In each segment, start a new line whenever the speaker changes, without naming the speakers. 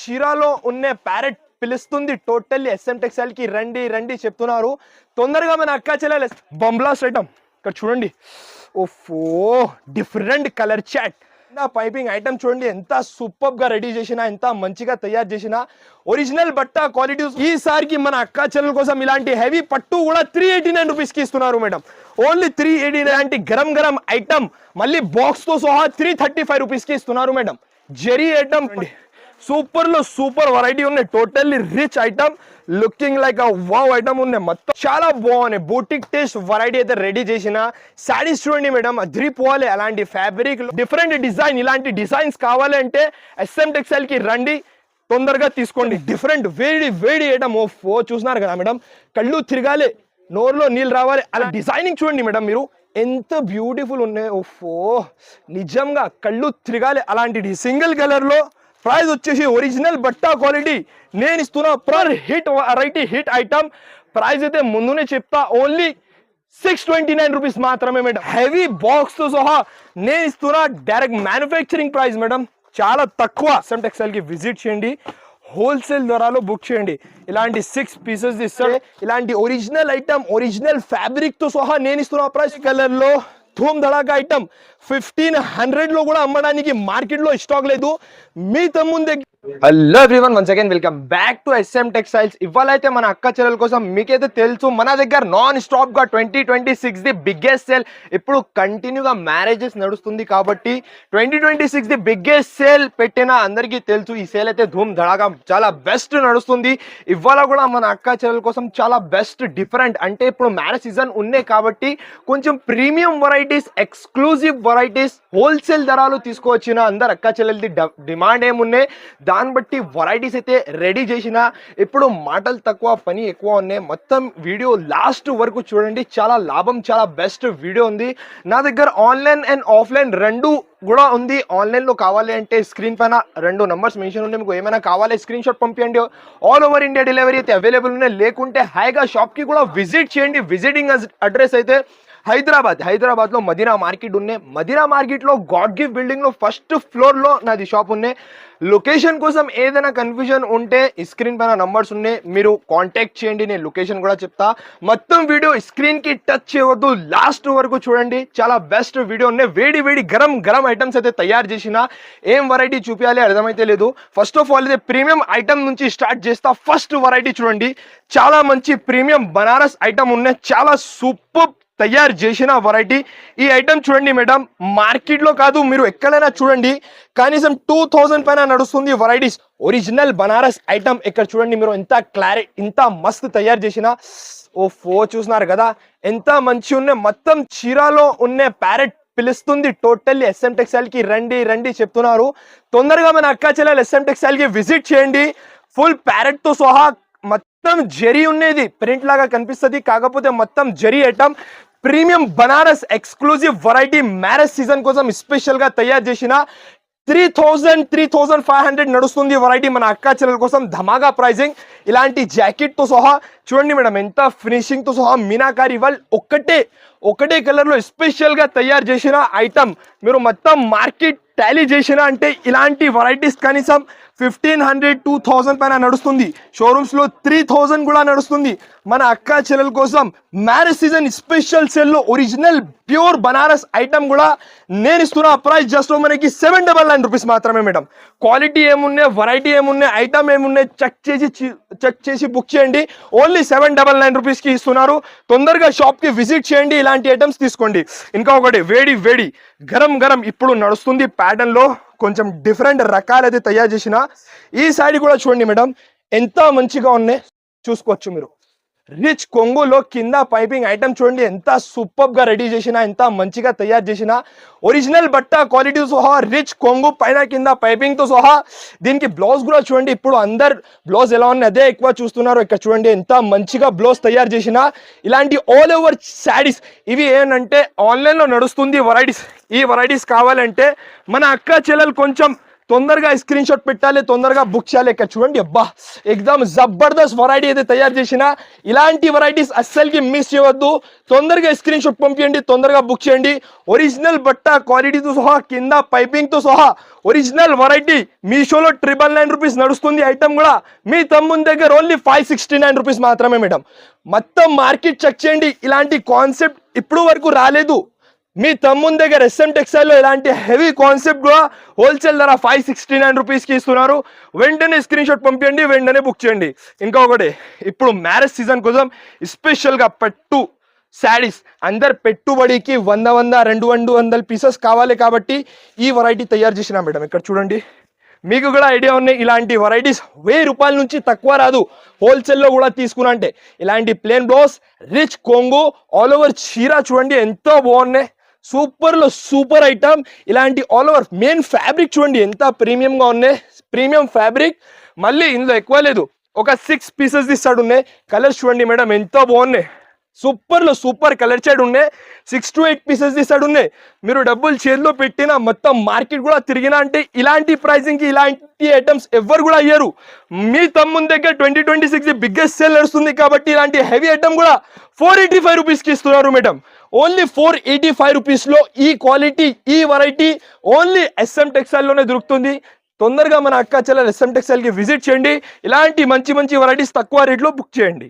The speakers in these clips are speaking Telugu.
చీరాలో ఉన్న ప్యారెట్ పిలుస్తుంది టోటల్లీ ఎస్ఎం టెక్స్టైల్ కి రండి రండి చెప్తున్నారు. తొందరగా మన అక్క చెల్లెలు బంబ్లాస్ట్ ఐటమ్ ఇక్కడ చూడండి. ఓఫో డిఫరెంట్ కలర్ చాట్ పైపింగ్ ఐటమ్ చూడండి, ఎంత సూపర్ గా రెడీ చేసినా, ఎంత మంచిగా తయారు చేసినా, ఒరిజినల్ బట్ట క్వాలిటీ. ఈసారికి మన అక్క చెల్లెల కోసం ఇలాంటి హెవీ పట్టు కూడా 389 రూపీస్ కి ఇస్తున్నారు మేడం. ఓన్లీ 389. ఇలాంటి గరం గరం ఐటమ్ మళ్ళీ బాక్స్ తో సహా 335 రూపీస్ కి ఇస్తున్నారు మేడం. జెరీ ఐటమ్ సూపర్ లో సూపర్ వెరైటీ ఉన్నాయి. Totally rich item, looking like wow item ఉన్నాయి. మొత్తం చాలా బాగున్నాయి. బూటిక్ టేస్ట్ వెరైటీ అయితే రెడీ చేసిన శారీస్ చూడండి మేడం, అదిరిపోవాలి. అలాంటి ఫ్యాబ్రిక్ డిఫరెంట్ డిజైన్, ఇలాంటి డిజైన్స్ కావాలంటే ఎస్ఎం టెక్స్టైల్ కి రండి, తొందరగా తీసుకోండి. డిఫరెంట్ వేడి వేడి ఐటమ్. ఓఫో చూస్తున్నారు కదా మేడం, కళ్ళు తిరగాలి, నోరులో నీళ్ళు రావాలి. అలా డిజైనింగ్ చూడండి మేడం, మీరు ఎంత బ్యూటిఫుల్ ఉన్నాయి. ఓఫో నిజంగా కళ్ళు తిరగాలి. అలాంటి సింగిల్ కలర్ లో ప్రైస్ వచ్చేసి ఒరిజినల్ బట్టా క్వాలిటీ నేను ఇస్తున్నా. Per hit variety hit item price అయితే ముందునే చెప్తా, ఓన్లీ 629 రూపీస్ మాత్రమే మేడం. హెవీ బాక్స్ తో సహా నేను ఇస్తున్నా. డైరెక్ట్ మ్యానుఫ్యాక్చరింగ్ ప్రైస్ మేడం, చాలా తక్కువ. ఎస్ఎం టెక్స్టైల్ కి విజిట్ చేయండి, హోల్సేల్ ధరలో బుక్ చేయండి. ఇలాంటి 6 పీసెస్ ఇస్తాడు. ఇలాంటి ఒరిజినల్ ఐటమ్, ఒరిజినల్ ఫ్యాబ్రిక్ తో సహా నేను ఇస్తున్నా. ప్రైస్ కలర్ లో ధూమ్ ధడాకా ఐటమ్ 1500 లో కూడా అమ్మడానికి మార్కెట్ లో స్టాక్ లేదు. మీ తమ్ముందే. Hello everyone, once again welcome back to SM textiles. ఇవాళ అయితే మన అక్క చెల్లెల కోసం మీకైతే తెలుసు, మన దగ్గర నాన్ స్టాప్ గా 2026 ది బిగ్గెస్ట్ సేల్. ఇప్పుడు కంటిన్యూగా మ్యారేజెస్ నడుస్తుంది కాబట్టి 2026 ది బిగ్గెస్ట్ సేల్ పెట్టిన అందరికీ తెలుసు. ఈ సేల్ అయితే ధూమ్ ధడాకా చాలా బెస్ట్ నడుస్తుంది. ఇవాళ కూడా మన అక్క చెల్లెల కోసం చాలా బెస్ట్ డిఫరెంట్, అంటే ఇప్పుడు మ్యారేజ్ సీజన్ ఉన్నాయి కాబట్టి కొంచెం premium varieties, exclusive varieties, wholesale ధరలు తీసుకువచ్చిన అందరు అక్క చెల్లెలది డిమాండ్ ఏమున్నాయి, దాన్ని బట్టి వెరైటీస్ అయితే రెడీ చేసిన. ఇప్పుడు మాటలు తక్కువ పని ఎక్కువ ఉన్నాయి. మొత్తం వీడియో లాస్ట్ వరకు చూడండి, చాలా లాభం, చాలా బెస్ట్ వీడియో ఉంది. నా దగ్గర ఆన్లైన్ అండ్ ఆఫ్లైన్ రెండు కూడా ఉంది. ఆన్లైన్ లో కావాలి అంటే స్క్రీన్ పైన 2 నంబర్స్ మెన్షన్ ఉన్నాయి. మీకు ఏమైనా కావాలి స్క్రీన్ షాట్ పంపించండి. ఆల్ ఓవర్ ఇండియా డెలివరీ అయితే అవైలబుల్ ఉన్నాయి. లేకుంటే హాయిగా షాప్ కి కూడా విజిట్ చేయండి. విజిటింగ్ అడ్రస్ అయితే హైదరాబాద్ లో మదీనా మార్కెట్ ఉన్నాయి. మదీనా మార్కెట్ లో గాడ్ గిఫ్ట్ బిల్డింగ్ లో ఫస్ట్ ఫ్లోర్ లో నాది షాప్ ఉన్నాయి. లొకేషన్ కోసం ఏదైనా కన్ఫ్యూజన్ ఉంటే స్క్రీన్ పైన నంబర్స్ ఉన్నాయి, మీరు కాంటాక్ట్ చేయండి, నేను లొకేషన్ కూడా చెప్తా. మొత్తం వీడియో స్క్రీన్ కి టచ్ చేయవద్దు, లాస్ట్ వరకు చూడండి. చాలా బెస్ట్ వీడియో ఉన్నాయి. వేడి వేడి గరం గరం ఐటమ్స్ అయితే తయారు చేసిన. ఏం వెరైటీ చూపించాలి అర్థమైతే లేదు. ఫస్ట్ ఆఫ్ ఆల్ అయితే ప్రీమియం ఐటమ్ నుంచి స్టార్ట్ చేస్తా. ఫస్ట్ వెరైటీ చూడండి, చాలా మంచి ప్రీమియం బనారస్ ఐటమ్ ఉన్నాయి. చాలా సూపర్ తయారు చేసిన వెరైటీ. ఈ ఐటమ్ చూడండి మేడం, మార్కెట్ లో కాదు, మీరు ఎక్కడైనా చూడండి, కనీసం 2000 పైన నడుస్తుంది వెరైటీస్. ఒరిజినల్ బనారస్ ఐటమ్ ఇక్కడ చూడండి మీరు, ఎంత క్లారిటీ, ఎంత మస్తు తయారు చేసిన. ఓఫో చూస్తున్నారు కదా, ఎంత మంచి ఉన్నాయి. మొత్తం చీరాలో ఉన్న ప్యారెట్ పిలుస్తుంది టోటల్లీ ఎస్ఎం టెక్స్టైల్ కి రండి రండి చెప్తున్నారు. తొందరగా మన అక్క చెల్లెలు ఎస్ఎం టెక్స్టైల్ కి విజిట్ చేయండి. ఫుల్ ప్యారెట్ తో సహా మొత్తం జరీ ఉన్నది, ప్రింట్ లాగా కనిపిస్తుంది, కాకపోతే మొత్తం zari item. Premium Banaras exclusive variety marriage season కోసం స్పెషల్ గా తయారు చేసిన. 3500 నడుస్తుంది వెరైటీ మన అక్క చెల్లెల కోసం. ధమాగా ప్రైజింగ్. ఇలాంటి జాకెట్ తో సహా చూడండి మేడం, ఎంత ఫినిషింగ్ తో సహా మీనాకారి వాళ్ళు ఒకటే కలర్ లో స్పెషల్ గా తయారు చేసిన ఐటమ్. మీరు మొత్తం మార్కెట్ టాలీ చేసిన అంటే ఇలాంటి వెరైటీస్ కనీసం 1500 2000 పైన నడుస్తుంది. షోరూమ్స్ లో 3000 కూడా నడుస్తుంది. మన అక్క చెల్లెల కోసం మ్యారేజ్ సీజన్ స్పెషల్ సేల్ లో ఒరిజినల్ ప్యూర్ బనారస్ ఐటమ్ కూడా నేను ఇస్తున్నా. ప్రైస్ జస్ట్ మనకి 799 రూపీస్ మాత్రమే మేడం. క్వాలిటీ ఏమున్నాయి, వెరైటీ ఏమున్నాయి, ఐటమ్ ఏమున్నాయి చెక్ చేసి బుక్ చేయండి. ఓన్లీ 799 రూపీస్ కి ఇస్తున్నారు. తొందరగా షాప్ కి విజిట్ చేయండి, ఇలాంటి ఐటమ్స్ తీసుకోండి. ఇంకా ఒకటి వేడి వేడి గరం గరం ఇప్పుడు నడుస్తుంది ప్యాటర్న్ లో, కొంచెం డిఫరెంట్ రకాలైతే తయారు చేసిన. ఈ సారీ కూడా చూడండి మేడం, ఎంత మంచిగా ఉన్నాయి, చూసుకోవచ్చు మీరు. రిచ్ కొంగులో కింద పైపింగ్ ఐటమ్ చూడండి, ఎంత సూపర్ గా రెడీ చేసిన, ఎంత మంచిగా తయారు చేసిన. ఒరిజినల్ బట్ట క్వాలిటీ సహా రిచ్ కొంగు పైన కింద పైపింగ్ తో సహా. దీనికి బ్లౌజ్ కూడా చూడండి, ఇప్పుడు అందరు బ్లౌజ్ ఎలా ఉన్నాయి అదే ఎక్కువ చూస్తున్నారు. ఇక్కడ చూడండి ఎంత మంచిగా బ్లౌజ్ తయారు చేసిన. ఇలాంటి ఆల్ ఓవర్ శారీస్ ఇవి ఏంటంటే ఆన్లైన్ లో నడుస్తుంది వెరైటీస్. ఈ వెరైటీస్ కావాలంటే మన అక్క చెల్లెలు కొంచెం తొందరగా స్క్రీన్ షాట్ పెట్టాలి, తొందరగా బుక్ చేయాలి. ఇక్కడ చూడండి, అబ్బా ఎక్దమ్ జబర్దస్త్ వెరైటీ అయితే తయారు చేసిన. ఇలాంటి వెరైటీస్ అస్సలకి మిస్ చేయవద్దు. తొందరగా స్క్రీన్ షాట్ పంపించండి, తొందరగా బుక్ చేయండి. ఒరిజినల్ బట్ట క్వాలిటీతో సహా, కింద పైపింగ్తో సహా ఒరిజినల్ వెరైటీ. మీషోలో 999 రూపీస్ నడుస్తుంది ఐటమ్ కూడా. మీ తమ్ముని దగ్గర ఓన్లీ 569 రూపీస్ మాత్రమే మేడం. మొత్తం మార్కెట్ చెక్ చేయండి, ఇలాంటి కాన్సెప్ట్ ఇప్పుడు వరకు రాలేదు. మీ తమ్ముని దగ్గర SM టెక్స్టైల్లో ఇలాంటి హెవీ కాన్సెప్ట్ కూడా హోల్సేల్ ధర 569 రూపీస్కి ఇస్తున్నారు. వెంటనే స్క్రీన్ షాట్ పంపించండి, వెంటనే బుక్ చేయండి. ఇంకా ఒకటి, ఇప్పుడు మ్యారేజ్ సీజన్ కోసం స్పెషల్గా పట్టు శారీస్ అందరు పెట్టుబడికి 100-200 పీసెస్ కావాలి కాబట్టి ఈ వెరైటీ తయారు చేసిన మేడం. ఇక్కడ చూడండి, మీకు కూడా ఐడియా ఉన్నాయి, ఇలాంటి వెరైటీస్ 1000 రూపాయల నుంచి తక్కువ రాదు హోల్సేల్లో కూడా తీసుకున్నా అంటే. ఇలాంటి ప్లేన్ బ్లౌజ్, రిచ్ కొంగు, ఆల్ ఓవర్ చీర చూడండి ఎంతో బాగున్నాయి. సూపర్లో సూపర్ ఐటమ్. ఇలాంటి ఆల్ ఓవర్ మెయిన్ ఫ్యాబ్రిక్ చూడండి ఎంత ప్రీమియంగా ఉన్నాయి, ప్రీమియం ఫ్యాబ్రిక్. మళ్ళీ ఇందులో ఎక్కువ లేదు, ఒక 6 పీసెస్ ఇస్తాడు ఉన్నాయి. కలర్స్ చూడండి మేడం ఎంతో బాగున్నాయి, సూపర్లో సూపర్ కలర్ షేడ్ ఉన్నాయి. 6 to 8 పీసెస్ తీసాడు ఉన్నాయి. మీరు డబ్బులు చేతిలో పెట్టినా మొత్తం మార్కెట్ కూడా తిరిగినా అంటే ఇలాంటి ప్రైసింగ్కి ఇలాంటి ఐటమ్స్ ఎవరు కూడా అయ్యారు. మీ తమ్ముని దగ్గర 2026 బిగ్గెస్ట్ సేల్ నడుస్తుంది కాబట్టి ఇలాంటి హెవీ ఐటమ్ కూడా 485 రూపీస్కి ఇస్తున్నారు మేడం. ఓన్లీ 485 రూపీస్లో ఈ క్వాలిటీ, ఈ వెరైటీ ఓన్లీ SM టెక్స్టైల్లోనే దొరుకుతుంది. తొందరగా మన అక్క చెల్లెలు SM టెక్స్టైల్కి విజిట్ చేయండి. ఇలాంటి మంచి మంచి వెరైటీస్ తక్కువ రేట్లో బుక్ చేయండి.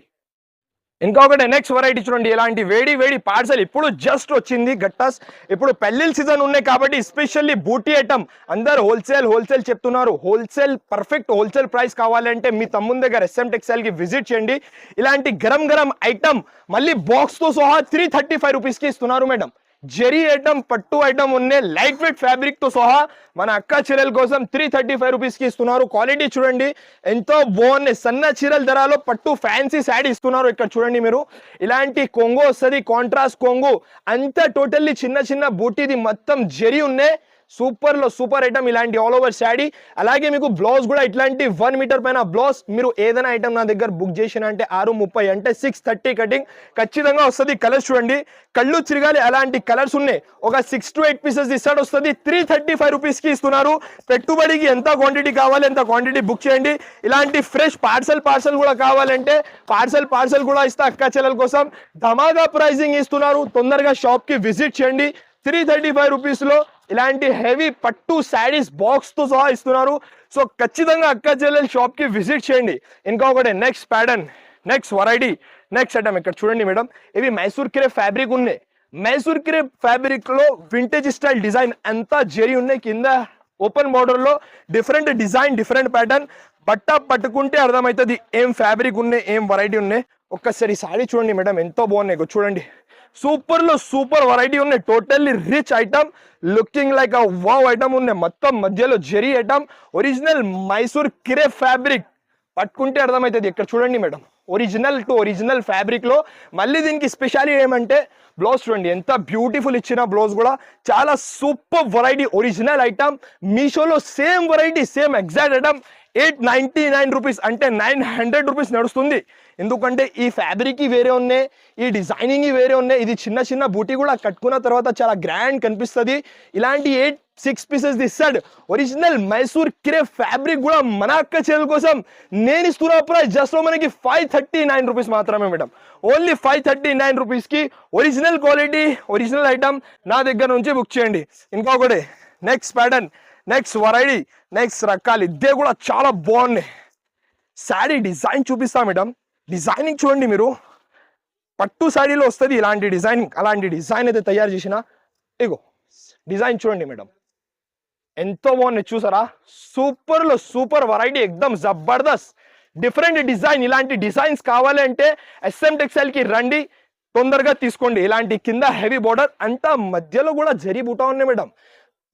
ఇంకొకటి నెక్స్ట్ వెరైటీ చూడండి, ఇలాంటి వేడి వేడి పార్సల్ ఇప్పుడు జస్ట్ వచ్చింది గట్టాస్. ఇప్పుడు పెళ్లిళ్ళ సీజన్ ఉన్నాయి కాబట్టి స్పెషల్లీ బూటీ ఐటమ్ అందరు హోల్సేల్ చెప్తున్నారు. హోల్సేల్ పర్ఫెక్ట్ హోల్సేల్ ప్రైస్ కావాలంటే మీ తమ్ముని దగ్గర SM టెక్స్టైల్కి విజిట్ చేయండి. ఇలాంటి గరం ఐటమ్ మళ్ళీ బాక్స్తో సహా 335 రూపీస్కి ఇస్తున్నారు మేడం. జెరీ ఐటమ్, పట్టు ఐటమ్ ఉన్నాయి, లైట్ వెయిట్ ఫ్యాబ్రిక్ తో సహా మన అక్క చీరల కోసం 335 రూపీస్కి ఇస్తున్నారు. క్వాలిటీ చూడండి ఎంతో బాగున్నాయి. సన్న చీరల ధరలో పట్టు ఫ్యాన్సీ శారీ ఇస్తున్నారు. ఇక్కడ చూడండి మీరు, ఇలాంటి కొంగు వస్తుంది, కాంట్రాస్ట్ కొంగు అంతా టోటల్లీ చిన్న బూటీది మొత్తం జెరీ ఉన్నాయి. సూపర్లో సూపర్ ఐటమ్, ఇలాంటి ఆల్ ఓవర్ శారీ. అలాగే మీకు బ్లౌజ్ కూడా ఇట్లాంటి 1 మీటర్ పైన బ్లౌజ్. మీరు ఏదైనా ఐటమ్ నా దగ్గర బుక్ చేసిన అంటే 6:30 అంటే 6:30 కటింగ్ ఖచ్చితంగా వస్తుంది. కలర్స్ చూడండి, కళ్ళు తిరగాలి అలాంటి కలర్స్ ఉన్నాయి. ఒక 6 to 8 పీసెస్ ఇస్తాడు వస్తుంది. 335 రూపీస్కి ఇస్తున్నారు. పెట్టుబడికి ఎంత క్వాంటిటీ కావాలి ఎంత క్వాంటిటీ బుక్ చేయండి. ఇలాంటి ఫ్రెష్ పార్సల్ కూడా కావాలంటే పార్సల్ కూడా ఇస్తా అక్క చెల్లెల కోసం. ధమాగా ప్రైజింగ్ ఇస్తున్నారు. తొందరగా షాప్కి విజిట్ చేయండి. 335 రూపీస్లో ఇలాంటి హెవీ పట్టు శారీస్ బాక్స్తో సహా ఇస్తున్నారు. సో ఖచ్చితంగా అక్క చెల్లెల షాప్కి విజిట్ చేయండి. ఇంకొకటి next pattern, next variety, next item. ఇక్కడ చూడండి మేడం, ఇవి మైసూర్ క్రేప్ ఫ్యాబ్రిక్ ఉన్నాయి. మైసూర్ క్రేప్ ఫ్యాబ్రిక్ లో వింటేజ్ స్టైల్ డిజైన్ అంతా జెరీ ఉన్నాయి. కింద ఓపెన్ బార్డర్ లో డిఫరెంట్ డిజైన్, డిఫరెంట్ ప్యాటర్న్. బట్ట పట్టుకుంటే అర్థమవుతుంది ఏం ఫ్యాబ్రిక్ ఉన్నాయి, ఏం వెరైటీ ఉన్నాయి. ఒక్కసారి సారీ చూడండి మేడం ఎంతో బాగున్నాయి. చూడండి సూపర్లో సూపర్ వెరైటీ ఉన్నాయి. Totally rich item, looking like a wow item ఉన్నాయి. మొత్తం మధ్యలో zari item, original Mysore crepe fabric. పట్టుకుంటే అర్థమవుతుంది. ఇక్కడ చూడండి మేడం, ఒరిజినల్ టు ఒరిజినల్ ఫ్యాబ్రిక్ లో. మళ్ళీ దీనికి స్పెషాలిటీ ఏమంటే బ్లౌజ్ చూడండి ఎంత బ్యూటిఫుల్ ఇచ్చిన బ్లౌజ్ కూడా. చాలా సూపర్ వెరైటీ, ఒరిజినల్ ఐటమ్. మీషోలో same variety, same exact item 899 rupees అంటే 900 రూపీస్ నడుస్తుంది. ఎందుకంటే ఈ ఫ్యాబ్రిక్ వేరే ఉన్నాయి, ఈ డిజైనింగ్ వేరే ఉన్నాయి. ఇది చిన్న బూటీ కూడా కట్టుకున్న తర్వాత చాలా గ్రాండ్ కనిపిస్తుంది. ఇలాంటి 6 పీసెస్ ఇస్తాడు. ఒరిజినల్ మైసూర్ క్రేప్ ఫ్యాబ్రిక్ కూడా మన అక్క చెల్లెల కోసం నేను ఇస్తున్న ప్రైస్ జస్ట్ మనకి 539 రూపీస్ మాత్రమే మేడం. ఓన్లీ 539 రూపీస్కి ఒరిజినల్ క్వాలిటీ, ఒరిజినల్ ఐటమ్ నా దగ్గర నుంచి బుక్ చేయండి. ఇంకొకటి next pattern, next variety, next రకాలు. ఇదే కూడా చాలా బాగున్నాయి. శారీ డిజైన్ చూపిస్తా మేడం. డిజైనింగ్ చూడండి మీరు, పట్టు శారీలో వస్తుంది ఇలాంటి డిజైనింగ్. అలాంటి డిజైన్ అయితే తయారు చేసిన. ఇగో డిజైన్ చూడండి మేడం ఎంతో బాగున్నాయి. చూసారా, సూపర్లో సూపర్ వెరైటీ, ఎక్దమ్ జబర్దస్త్ డిఫరెంట్ డిజైన్. ఇలాంటి డిజైన్స్ కావాలంటే SM టెక్స్టైల్కి రండి, తొందరగా తీసుకోండి. ఇలాంటి కింద హెవీ బోర్డర్ అంతా, మధ్యలో కూడా జరీ బూటా ఉన్నాయి మేడం.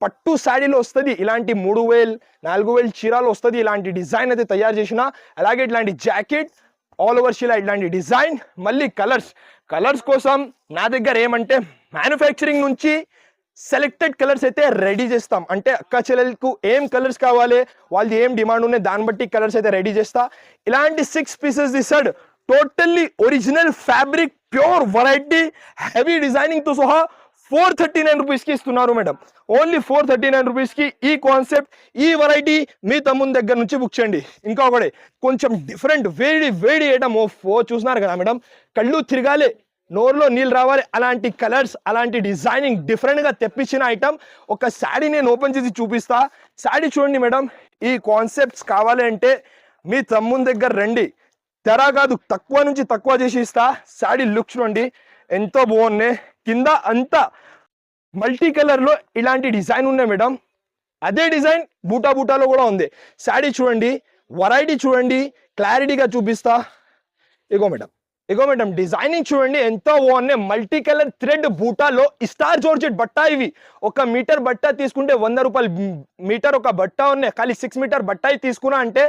పట్టు శారీలో వస్తుంది. ఇలాంటి 3000-4000 చీరాలు వస్తుంది. ఇలాంటి డిజైన్ అయితే తయారు చేసిన. అలాగే ఇట్లాంటి జాకెట్ ఆల్ ఓవర్ షీలా ఇట్లాంటి డిజైన్. మళ్ళీ కలర్స్ కోసం నా దగ్గర ఏమంటే మ్యానుఫ్యాక్చరింగ్ నుంచి సెలెక్టెడ్ కలర్స్ అయితే రెడీ చేస్తాం. అంటే అక్క చెల్లెలకు ఏం కలర్స్ కావాలి, వాళ్ళది ఏం డిమాండ్ ఉన్నాయి దాన్ని బట్టి కలర్స్ అయితే రెడీ చేస్తా. ఇలాంటి 6 పీసెస్ ఇస్తాడు. Totally original fabric, pure variety, heavy designing తో సహా 439 రూపీస్ కి ఇస్తున్నారు మేడం. ఓన్లీ 439 రూపీస్ కి ఈ కాన్సెప్ట్, ఈ వెరైటీ మీ తమ్ముని దగ్గర నుంచి బుక్ చేయండి. ఇంకా ఒకటి కొంచెం డిఫరెంట్ వేడి వేడి ఐటమ్. ఓ చూస్తున్నారు కదా మేడం, కళ్ళు తిరగాలి, నోరులో నీళ్ళు రావాలి, అలాంటి కలర్స్, అలాంటి డిజైనింగ్ డిఫరెంట్ గా తెప్పించిన ఐటమ్. ఒక శాడీ నేను ఓపెన్ చేసి చూపిస్తా. శాడీ చూడండి మేడం, ఈ కాన్సెప్ట్స్ కావాలి అంటే మీ తమ్ముని దగ్గర రండి. తెర కాదు, తక్కువ నుంచి తక్కువ చేసి ఇస్తా. శాడీ లుక్ చూడండి ఎంతో బాగున్నాయి. కింద అంతా మల్టీ కలర్ లో ఇలాంటి డిజైన్ ఉన్నాయి మేడం. అదే డిజైన్ బూటా బూటాలో కూడా ఉంది. శాడీ చూడండి, వెరైటీ చూడండి, క్లారిటీగా చూపిస్తా. ఇగో మేడం డిజైనింగ్ చూడండి ఎంతో బాగున్నాయి. మల్టీ కలర్ థ్రెడ్ బూటాలో స్టార్ జార్జెట్ బట్ట. ఇవి 1 మీటర్ బట్ట తీసుకుంటే 100 రూపాయలు మీటర్ ఒక బట్ట ఉన్నాయి. ఖాళీ 6 మీటర్ బట్ట తీసుకున్నా అంటే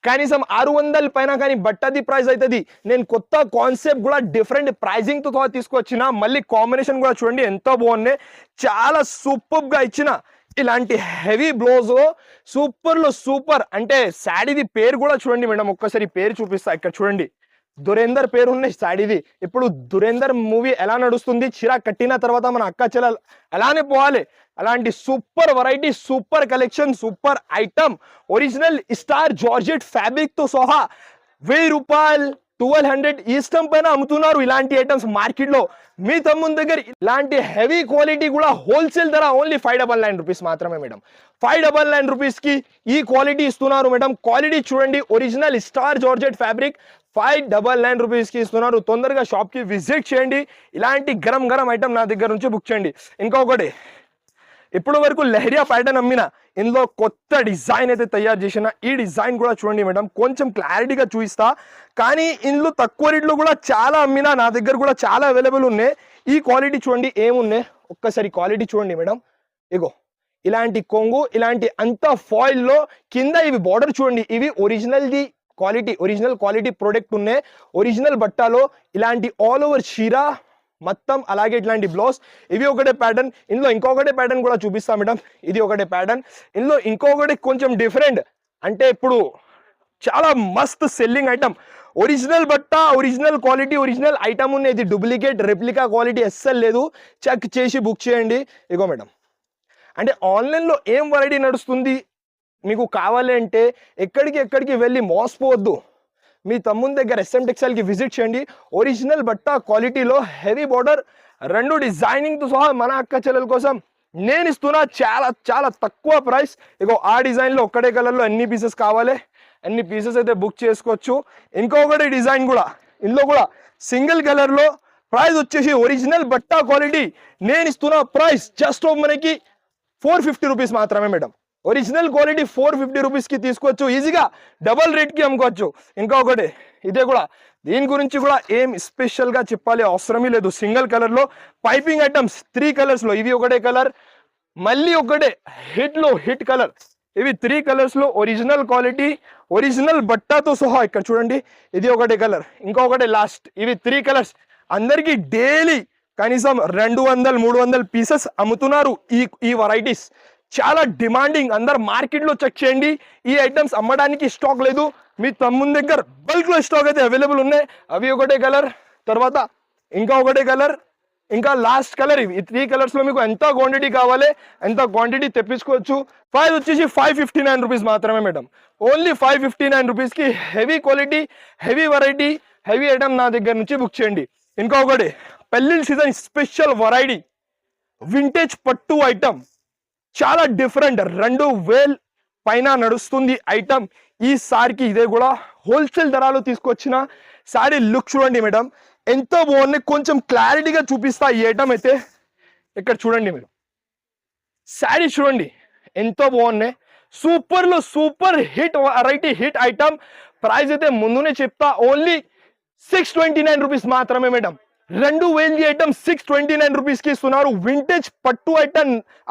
కనీసం 600 పైన కానీ బట్టది ప్రైస్ అవుతుంది. నేను కొత్త కాన్సెప్ట్ కూడా డిఫరెంట్ ప్రైజింగ్ తో తీసుకొచ్చిన. మళ్ళీ కాంబినేషన్ కూడా చూడండి ఎంతో బాగున్నాయి. చాలా సూపర్ గా ఇచ్చిన ఇలాంటి హెవీ బ్లౌజ్ సూపర్ లో సూపర్. అంటే శాడీది పేరు కూడా చూడండి మేడం, ఒక్కసారి పేరు చూపిస్తా. ఇక్కడ చూడండి, దురేందర్ పేరు ఉన్న శాడీది. ఇప్పుడు దురేందర్ మూవీ ఎలా నడుస్తుంది, చీర కట్టిన తర్వాత మన అక్క చెల్లెలు అలానే పోవాలి. అలాంటి super variety, super collection, super item. Original star georgette fabric తో సహా 1000 రూపాయలు 1200 ఇష్టం పైన అమ్ముతున్నారు ఇలాంటి ఐటమ్స్ మార్కెట్ లో. మీ తమ్ముని దగ్గర ఇలాంటి హెవీ క్వాలిటీ కూడా హోల్సేల్ ధర ఓన్లీ 599 రూపీస్ మాత్రమే మేడం. 599 రూపీస్ కి ఈ క్వాలిటీ ఇస్తున్నారు మేడం. క్వాలిటీ చూడండి, original star georgette fabric 599 rupees కి ఇస్తున్నారు. తొందరగా షాప్ కి విజిట్ చేయండి. ఇలాంటి గరం గరం ఐటమ్ నా దగ్గర నుంచి బుక్ చేయండి. ఇంకొకటి, ఇప్పుడు వరకు లెహరియా ప్యాటర్న్ అమ్మిన, ఇందులో కొత్త డిజైన్ అయితే తయారు చేసిన. ఈ డిజైన్ కూడా చూడండి మేడం, కొంచెం క్లారిటీగా చూపిస్తా. కానీ ఇందులో తక్కువ రేట్లో కూడా చాలా అమ్మిన, నా దగ్గర కూడా చాలా అవైలబుల్ ఉన్నాయి. ఈ క్వాలిటీ చూడండి ఏమున్నాయి, ఒక్కసారి క్వాలిటీ చూడండి మేడం. ఇగో ఇలాంటి కొంగు, ఇలాంటి అంతా ఫాయిల్ లో కింద ఇవి బార్డర్ చూడండి. ఇవి ఒరిజినల్ క్వాలిటీ ప్రొడక్ట్ ఉన్నాయి. ఒరిజినల్ బట్టాలో ఇలాంటి ఆల్ ఓవర్ చీర మొత్తం, అలాగే ఇట్లాంటి బ్లౌజ్. ఇవి ఒకటే ప్యాటర్న్. ఇందులో ఇంకొకటే ప్యాటర్న్ కూడా చూపిస్తా మేడం. ఇది ఒకటే ప్యాటర్న్. ఇందులో ఇంకొకటి కొంచెం డిఫరెంట్, అంటే ఇప్పుడు చాలా మస్త్ సెల్లింగ్ ఐటమ్. ఒరిజినల్ బట్ట, ఒరిజినల్ క్వాలిటీ, ఒరిజినల్ ఐటమ్ ఉన్నాయి. ఇది డూప్లికేట్ రెప్లికా క్వాలిటీ అస్సలు లేదు. చెక్ చేసి బుక్ చేయండి. ఇగో మేడం, అంటే ఆన్లైన్లో ఏం వెరైటీ నడుస్తుంది మీకు కావాలి అంటే ఎక్కడికి వెళ్ళి మోసపోవద్దు. మీ తమ్ముని దగ్గర SM టెక్స్టైల్ కి విజిట్ చేయండి. ఒరిజినల్ బట్ట క్వాలిటీలో హెవీ బార్డర్, 2 డిజైనింగ్ తో సహా మన అక్క చెల్లెల కోసం నేను ఇస్తున్నా చాలా చాలా తక్కువ ప్రైస్. ఇగో ఆ డిజైన్ లో ఒక్కటే కలర్ లో ఎన్ని పీసెస్ కావాలి అన్ని పీసెస్ అయితే బుక్ చేసుకోవచ్చు. ఇంకొకటి డిజైన్ కూడా, ఇందులో కూడా సింగిల్ కలర్ లో ప్రైస్ వచ్చేసి ఒరిజినల్ బట్ట క్వాలిటీ నేను ఇస్తున్న ప్రైస్ జస్ట్ మనకి 450 రూపీస్ మాత్రమే మేడం. ఒరిజినల్ క్వాలిటీ 450 రూపీస్ కి తీసుకోవచ్చు. ఈజీగా డబల్ రేట్ కి అమ్ముకోవచ్చు. ఇంకొకటి ఇదే కూడా, దీని గురించి కూడా ఏం స్పెషల్ గా చెప్పాలి అవసరమే లేదు. సింగిల్ కలర్ లో పైపింగ్ ఐటమ్స్ 3 కలర్స్ లో, ఇవి ఒకటే కలర్, మళ్ళీ ఒకటే హిట్ కలర్. ఇవి 3 కలర్స్ లో ఒరిజినల్ క్వాలిటీ, ఒరిజినల్ బట్టతో సహా. ఇక్కడ చూడండి, ఇది ఒకటే కలర్, ఇంకొకటి లాస్ట్. ఇవి 3 కలర్స్. అందరికి డైలీ కనీసం 200-300 పీసెస్ అమ్ముతున్నారు ఈ వెరైటీస్. చాలా డిమాండింగ్. అందరు మార్కెట్ లో చెక్ చేయండి. ఈ ఐటమ్స్ అమ్మడానికి స్టాక్ లేదు. మీ తమ్ముని దగ్గర బల్క్ లో స్టాక్ అయితే అవైలబుల్ ఉన్నాయి. అవి ఒకటే కలర్, తర్వాత ఇంకా ఒకటే కలర్, ఇంకా లాస్ట్ కలర్. ఇవి 3 కలర్స్ లో మీకు ఎంత క్వాంటిటీ కావాలి ఎంత క్వాంటిటీ తెప్పించుకోవచ్చు. ప్రైస్ వచ్చేసి 559 రూపీస్ మాత్రమే మేడం. ఓన్లీ 559 రూపీస్ కి heavy quality, heavy variety, heavy item నా దగ్గర నుంచి బుక్ చేయండి. ఇంకొకటి, పెళ్లిళ్ళ సీజన్ స్పెషల్ వెరైటీ వింటేజ్ పట్టు ఐటమ్, చాలా డిఫరెంట్. 2000 పైన నడుస్తుంది ఐటమ్. ఈసారికి ఇదే కూడా హోల్సేల్ ధరలో తీసుకొచ్చిన సారీ. లుక్ చూడండి మేడం, ఎంతో బాగుంది. కొంచెం క్లారిటీగా చూపిస్తా ఈ ఐటమ్ అయితే. ఇక్కడ చూడండి మీరు, శారీ చూడండి ఎంతో బాగున్నాయి. సూపర్ లో super hit variety, hit item. Price అయితే ముందునే చెప్తా, ఓన్లీ 629 రూపీస్ మాత్రమే మేడం. 2000 ఐటమ్ 629 రూపీస్ కి ఇస్తున్నారు. వింటేజ్ పట్టు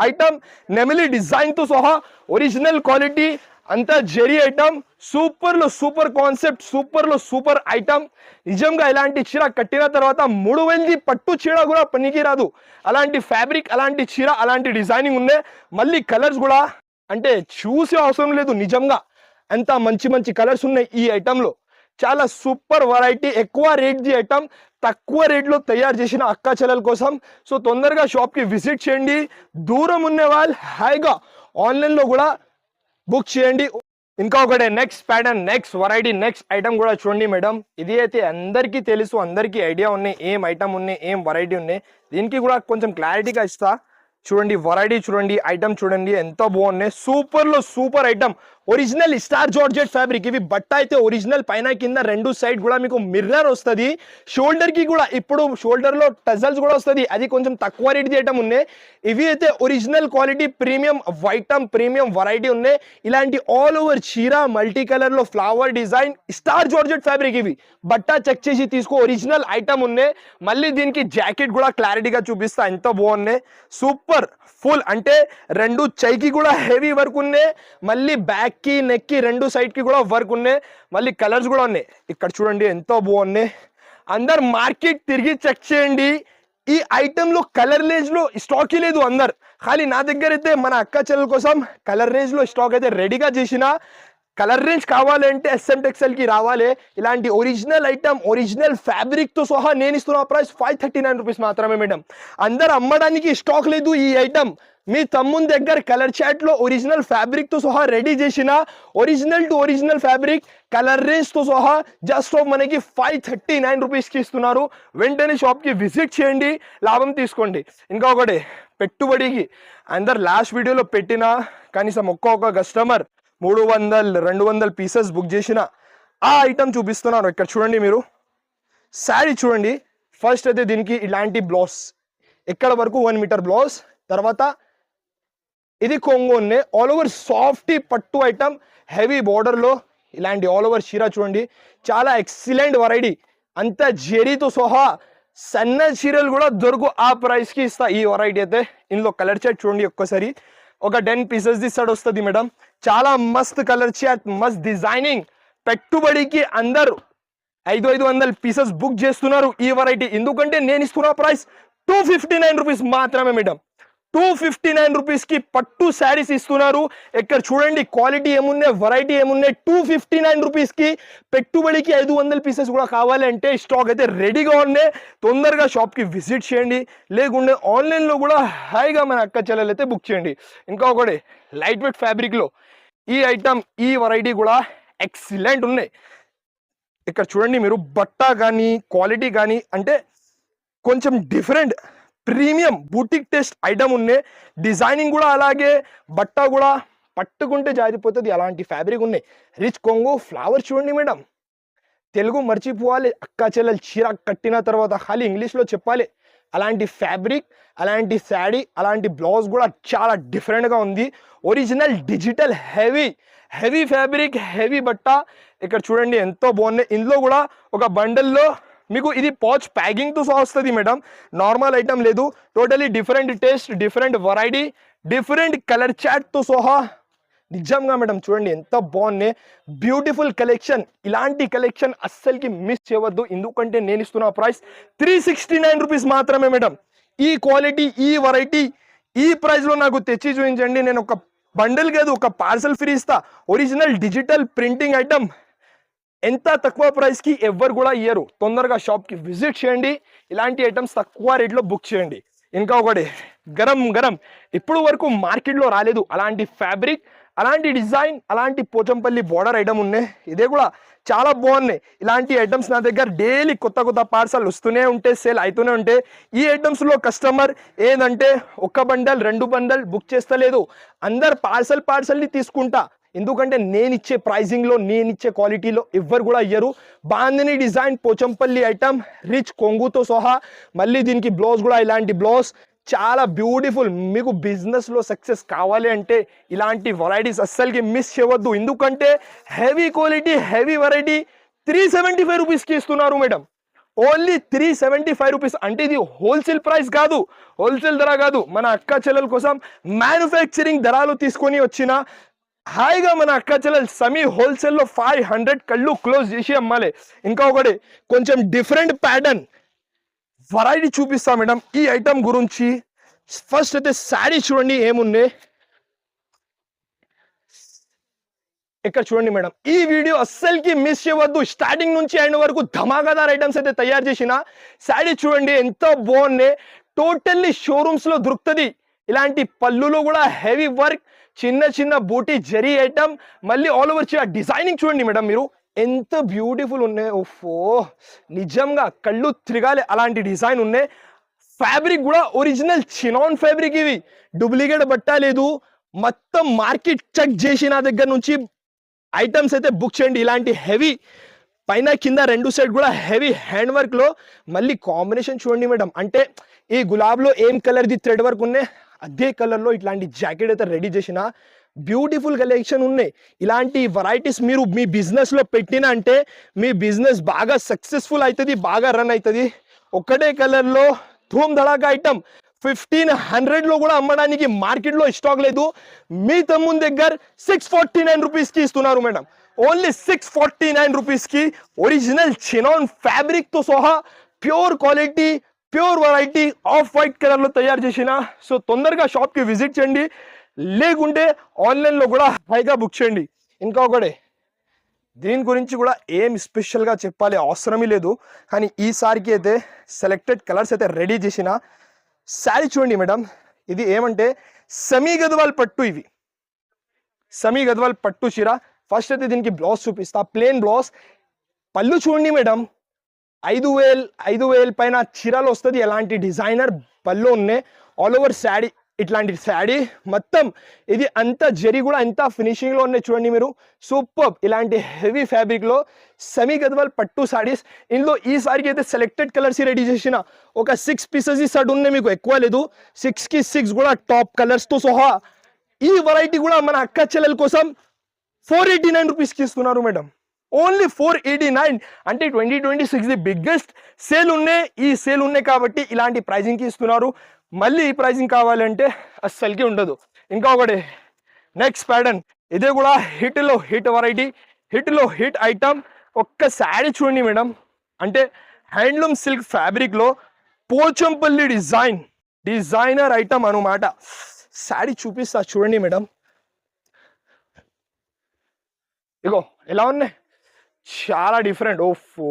ఐటమ్ నెమిలి డిజైన్ తో సహా, ఒరిజినల్ క్వాలిటీ, అంతా జెరీ ఐటమ్. సూపర్ లో సూపర్ కాన్సెప్ట్, సూపర్ లో సూపర్ ఐటమ్. నిజంగా ఇలాంటి చీర కట్టిన తర్వాత 3000 పట్టు చీర కూడా పనికి రాదు. అలాంటి ఫ్యాబ్రిక్, అలాంటి చీర, అలాంటి డిజైనింగ్ ఉన్నాయి. మళ్ళీ కలర్స్ కూడా అంటే చూసే అవసరం లేదు. నిజంగా అంత మంచి మంచి కలర్స్ ఉన్నాయి ఈ ఐటమ్ లో. చాలా సూపర్ వెరైటీ, ఎక్కువ రేట్ ది ఐటమ్ తక్కువ రేట్లో తయారు చేసిన అక్క చెల్లెల కోసం. సో తొందరగా షాప్కి విజిట్ చేయండి. దూరం ఉన్న వాళ్ళు హాయిగా ఆన్లైన్లో కూడా బుక్ చేయండి. ఇంకా ఒకటే next pattern, next variety, next item కూడా చూడండి మేడం. ఇది అయితే అందరికీ తెలుసు, అందరికీ ఐడియా ఉన్నాయి ఏం ఐటమ్ ఉన్నాయి, ఏం వెరైటీ ఉన్నాయి. దీనికి కూడా కొంచెం క్లారిటీగా ఇస్తా. చూడండి వెరైటీ, చూడండి ఐటమ్, చూడండి ఎంత బాగున్నాయి. సూపర్ లో super item, original star georgette fabric. ఇవి బట్ట అయితే ఒరిజినల్, పైన కింద రెండు సైడ్ కూడా మీకు మిర్రర్ వస్తుంది. షోల్డర్ కి కూడా ఇప్పుడు షోల్డర్ లో టజల్స్ కూడా వస్తుంది, అది కొంచెం తక్కువ రేట్ ఐటమ్ ఉన్నాయి. ఇవి అయితే original quality premium item, premium variety ఉన్నాయి. ఇలాంటి ఆల్ ఓవర్ చీర మల్టీ కలర్ లో flower design star georgette fabric. ఇవి బట్ట చెక్ చేసి తీసుకో, ఒరిజినల్ ఐటమ్ ఉన్నాయి. మళ్ళీ దీనికి జాకెట్ కూడా క్లారిటీగా చూపిస్తా, ఎంత బాగున్నాయి. సూపర్ ఫుల్ అంటే రెండు చైకి కూడా హెవీ వర్క్ ఉన్నాయి, మళ్ళీ బ్యాక్ కి నెక్ కి రెండు సైడ్ కి కూడా వర్క్ ఉన్నాయి. మళ్ళీ కలర్స్ కూడా ఉన్నాయి. ఇక్కడ చూడండి ఎంత బాగున్నాయి. అందరు మార్కెట్ తిరిగి చెక్ చేయండి, ఈ ఐటమ్ లో కలర్ రేంజ్ లో స్టాక్ లేదు అందరు. ఖాళీ నా దగ్గర అయితే మన అక్క చెల్లెల కోసం కలర్ రేంజ్ లో స్టాక్ అయితే రెడీగా చేసిన. కలర్ రేంజ్ కావాలంటే SM టెక్స్టైల్ కి రావాలి. ఇలాంటి ఒరిజినల్ ఐటమ్, ఒరిజినల్ ఫ్యాబ్రిక్ తో సహా నేను ఇస్తున్న ప్రైస్ 539 రూపీస్ మాత్రమే మేడం. అందరు అమ్మడానికి స్టాక్ లేదు ఈ ఐటమ్. మీ తమ్ముని దగ్గర కలర్ చాట్ లో ఒరిజినల్ ఫ్యాబ్రిక్ తో సహా రెడీ చేసిన, original to original fabric colour range తో సహా జస్ట్ మనకి 539 రూపీస్ కి ఇస్తున్నారు. వెంటనే షాప్ కి విజిట్ చేయండి, లాభం తీసుకోండి. ఇంకా ఒకటి పెట్టుబడికి అందరు లాస్ట్ వీడియోలో పెట్టిన కనీసం ఒక్కొక్క కస్టమర్ 300-200 పీసెస్ బుక్ చేసిన ఆ ఐటమ్ చూపిస్తున్నాను. ఇక్కడ చూడండి మీరు శారీ చూడండి. ఫస్ట్ అయితే దీనికి ఇలాంటి బ్లౌజ్, ఎక్కడ వరకు 1 మీటర్ బ్లౌజ్. తర్వాత ఇది కొంగు ఉన్నాయి, ఆల్ ఓవర్ సాఫ్ట్ పట్టు ఐటమ్, హెవీ బార్డర్ లో ఇలాంటి ఆల్ ఓవర్ చీర చూడండి. చాలా ఎక్సలెంట్ వెరైటీ, అంత జెరీతో సహా సన్న చీరలు కూడా దొరుకు ఆ ప్రైస్ కి ఇస్తా ఈ వెరైటీ అయితే. ఇందులో కలర్ చాట్ చూడండి ఒక్కసారి. ఒక 10 పీసెస్ ది సెట్ వస్తుంది మేడం. చాలా మస్త్ కలర్ చాట్, మస్త్ డిజైనింగ్. పెట్టుబడికి అందరు 500 పీసెస్ బుక్ చేస్తున్నారు ఈ వెరైటీ. ఎందుకంటే నేను ఇస్తున్న ప్రైస్ 259 రూపీస్ మాత్రమే మేడం. 259 రూపీస్ కి పట్టు శారీస్ ఇస్తున్నారు. ఇక్కడ చూడండి క్వాలిటీ ఏమున్నాయి, వెరైటీ ఏమున్నాయి. 259 రూపీస్ కి పెట్టుబడికి 500 పీసెస్ కూడా కావాలంటే స్టాక్ అయితే రెడీగా ఉన్నాయి. తొందరగా షాప్ కి విజిట్ చేయండి, లేకుంటే ఆన్లైన్ లో కూడా హాయిగా మన అక్క చెల్లెలు అయితే బుక్ చేయండి. ఇంకా ఒకటి లైట్ వెయిట్ ఫ్యాబ్రిక్ లో ఈ ఐటమ్, ఈ వెరైటీ కూడా ఎక్సలెంట్ ఉన్నాయి. ఇక్కడ చూడండి మీరు బట్ట కానీ క్వాలిటీ కానీ అంటే కొంచెం different premium boutique test item ఉన్నాయి. డిజైనింగ్ కూడా అలాగే, బట్ట కూడా పట్టుకుంటే జారిపోతుంది అలాంటి ఫ్యాబ్రిక్ ఉన్నాయి. రిచ్ కొంగు ఫ్లవర్ చూడండి మేడం. తెలుగు మర్చిపోవాలి, అక్క చెల్లెలు చీర కట్టిన తర్వాత ఖాళీ ఇంగ్లీష్లో చెప్పాలి. అలాంటి ఫ్యాబ్రిక్, అలాంటి శారీ, అలాంటి బ్లౌజ్ కూడా చాలా డిఫరెంట్గా ఉంది. Original digital heavy fabric, heavy బట్ట. ఇక్కడ చూడండి ఎంతో బాగున్నాయి. ఇందులో కూడా ఒక బండల్లో మీకు ఇది పౌచ్ ప్యాకింగ్ తో సహా వస్తుంది మేడం, నార్మల్ ఐటమ్ లేదు. Totally different taste, different variety, different colour chat తో సహా. నిజంగా మేడం చూడండి ఎంత బాగున్నాయి, బ్యూటిఫుల్ కలెక్షన్. ఇలాంటి కలెక్షన్ అస్సలకి మిస్ చేయవద్దు, ఎందుకంటే నేను ఇస్తున్న ప్రైస్ 369 రూపీస్ మాత్రమే మేడం. ఈ క్వాలిటీ, ఈ వెరైటీ ఈ ప్రైస్ లో నాకు తెచ్చి చూపించండి, నేను ఒక బండిల్ కాదు ఒక పార్సల్ ఫ్రీ ఇస్తా. ఒరిజినల్ డిజిటల్ ప్రింటింగ్ ఐటమ్ ఎంత తక్కువ ప్రైస్ కి ఎవ్వరు కూడా ఇయ్యరు. తొందరగా షాప్ కి విజిట్ చేయండి, ఇలాంటి ఐటమ్స్ తక్కువ రేట్లో బుక్ చేయండి. ఇంకా ఒకటి గరం ఇప్పుడు వరకు మార్కెట్లో రాలేదు అలాంటి ఫ్యాబ్రిక్, అలాంటి డిజైన్, అలాంటి పోచంపల్లి బోర్డర్ ఐటమ్ ఉన్నాయి. ఇదే కూడా చాలా బాగున్నాయి. ఇలాంటి ఐటమ్స్ నా దగ్గర డైలీ కొత్త పార్సల్ వస్తూనే ఉంటే, సేల్ అవుతూనే ఉంటాయి. ఈ ఐటమ్స్ లో కస్టమర్ ఏంటంటే ఒక బండల్ 2 బండల్ బుక్ చేస్తలేదు, అందరు పార్సల్ని తీసుకుంటా. ఎందుకంటే నేను ఇచ్చే ప్రైజింగ్ లో, నేను ఇచ్చే క్వాలిటీలో ఎవ్వరు కూడా ఇయ్యరు. Bandhani design Pochampally item, rich కొంగుతో సహా. మళ్ళీ దీనికి బ్లౌజ్ కూడా ఇలాంటి బ్లౌజ్ చాలా బ్యూటిఫుల్. మీకు బిజినెస్ లో సక్సెస్ కావాలి అంటే ఇలాంటి వెరైటీస్ అస్సలకి మిస్ చేయవద్దు. ఎందుకంటే heavy quality, heavy variety 375 rupees కి ఇస్తున్నారు మేడం. Only 375 rupees. అంటే ఇది హోల్సేల్ ప్రైస్ కాదు, హోల్సేల్ ధర కాదు. మన అక్క చెల్లెల కోసం మ్యానుఫ్యాక్చరింగ్ ధరలు తీసుకొని వచ్చిన హాయిగా మన అక్క చెల్లెలు సమీ హోల్సేల్లో 500 కళ్ళు క్లోజ్ చేసి అమ్మాలి. ఇంకా ఒకటి కొంచెం డిఫరెంట్ ప్యాటర్న్ వెరైటీ చూపిస్తా మేడం ఈ ఐటమ్ గురించి. ఫస్ట్ అయితే శారీ చూడండి ఏమున్నాయి. ఇక్కడ చూడండి మేడం, ఈ వీడియో అస్సలకి మిస్ చేయవద్దు. స్టార్టింగ్ నుంచి ఎండ్ వరకు ధమాకాదార్ ఐటమ్స్ అయితే తయారు చేసిన. శారీ చూడండి ఎంత బాగున్నాయి. టోటల్లీ షోరూమ్స్ లో దొరుకుతుంది. ఇలాంటి పళ్ళులో కూడా హెవీ వర్క్, చిన్న చిన్న బూటీ జరీ ఐటమ్, మళ్ళీ ఆల్ ఓవర్ డిజైనింగ్ చూడండి మేడం మీరు ఎంత బ్యూటిఫుల్ ఉన్నాయి. ఓఫో నిజంగా కళ్ళు తిరగాలి అలాంటి డిజైన్ ఉన్నాయి. ఫ్యాబ్రిక్ కూడా ఒరిజినల్ చినాన్ ఫ్యాబ్రిక్, ఇవి డూప్లికేట్ బట్ట లేదు. మొత్తం మార్కెట్ చెక్ చేసి నా దగ్గర నుంచి ఐటమ్స్ అయితే బుక్ చేయండి. ఇలాంటి హెవీ పైన కింద రెండు సైడ్ కూడా హెవీ హ్యాండ్ వర్క్ లో, మళ్ళీ కాంబినేషన్ చూడండి మేడం. అంటే ఈ గులాబ్లో ఏం కలర్ ది థ్రెడ్ వర్క్ ఉన్నాయి అదే కలర్ లో ఇట్లాంటి జాకెట్ అయితే రెడీ చేసిన. బ్యూటిఫుల్ కలెక్షన్ ఉన్నాయి. ఇలాంటి వెరైటీస్ మీరు మీ బిజినెస్ లో పెట్టిన అంటే మీ బిజినెస్ బాగా సక్సెస్ఫుల్ అవుతుంది, బాగా రన్ అవుతుంది. ఒకటే కలర్ లో ధూమ్ ధడాకా ఐటమ్ 1500 లో కూడా అమ్మడానికి మార్కెట్ లో స్టాక్ లేదు. మీ తమ్ముని దగ్గర 649 రూపీస్ కి ఇస్తున్నారు మేడం. ఓన్లీ 649 రూపీస్ కి ఒరిజినల్ చినాన్ ఫ్యాబ్రిక్ తో సహా pure quality, pure variety off white colour లో తయారు చేసిన. సో తొందరగా షాప్ కి విజిట్ చేయండి, లేకుంటే ఆన్లైన్ లో కూడా హైగా బుక్ చేయండి. ఇంకా ఒకటే, దీని గురించి కూడా ఏం స్పెషల్గా చెప్పాలి అవసరమే లేదు, కానీ ఈసారికి అయితే సెలెక్టెడ్ కలర్స్ అయితే రెడీ చేసిన. శారీ చూడండి మేడం, ఇది ఏమంటే సెమీ గద్వాల్ పట్టు. ఇవి సెమీ గద్వాల్ పట్టు చీర. ఫస్ట్ అయితే దీనికి బ్లౌజ్ చూపిస్తా, ప్లేన్ బ్లౌజ్. పళ్ళు చూడండి మేడం, 5000 పైన చీరలు వస్తుంది. ఎలాంటి డిజైనర్ పళ్ళు ఉన్నాయి. ఆల్ ఓవర్ శారీ ఇట్లాంటి శారీ మొత్తం. ఇది అంతా జరీ కూడా అంతా ఫినిషింగ్ లో ఉన్నాయి చూడండి మీరు. సూపర్ ఇలాంటి హెవీ ఫ్యాబ్రిక్ లో సెమీ గద్వాల్ పట్టు సారీస్. ఇందులో ఈ సారీకి అయితే సెలెక్టెడ్ కలర్స్ రెడీ చేసిన. ఒక 6 పీసెస్ ఈ షర్ట్ ఉన్నాయి, మీకు ఎక్కువ లేదు. 6 కి 6 కూడా టాప్ కలర్స్ తో సహా. ఈ వెరైటీ కూడా మన అక్క చెల్లెల కోసం 489 రూపీస్ కి ఇస్తున్నారు మేడం. ఓన్లీ 489. అంటే 2026 ది బిగ్గెస్ట్ సేల్ ఉన్నాయి. ఈ సేల్ ఉన్నాయి కాబట్టి ఇలాంటి ప్రైజింగ్ కి ఇస్తున్నారు. మళ్ళీ ఈ ప్రైజింగ్ కావాలంటే అస్సలకి ఉండదు. ఇంకా ఒకటి నెక్స్ట్ ప్యాటర్న్, ఇదే కూడా హిట్ లో హిట్ వెరైటీ, హిట్ లో హిట్ ఐటమ్. ఒక్క శారీ చూడండి మేడం, అంటే హ్యాండ్లూమ్ సిల్క్ ఫ్యాబ్రిక్ లో పోచంపల్లి డిజైనర్ ఐటమ్ అనమాట. శారీ చూపిస్తా చూడండి మేడం. ఇగో ఎలా ఉన్నాయి, చాలా డిఫరెంట్. ఓఫో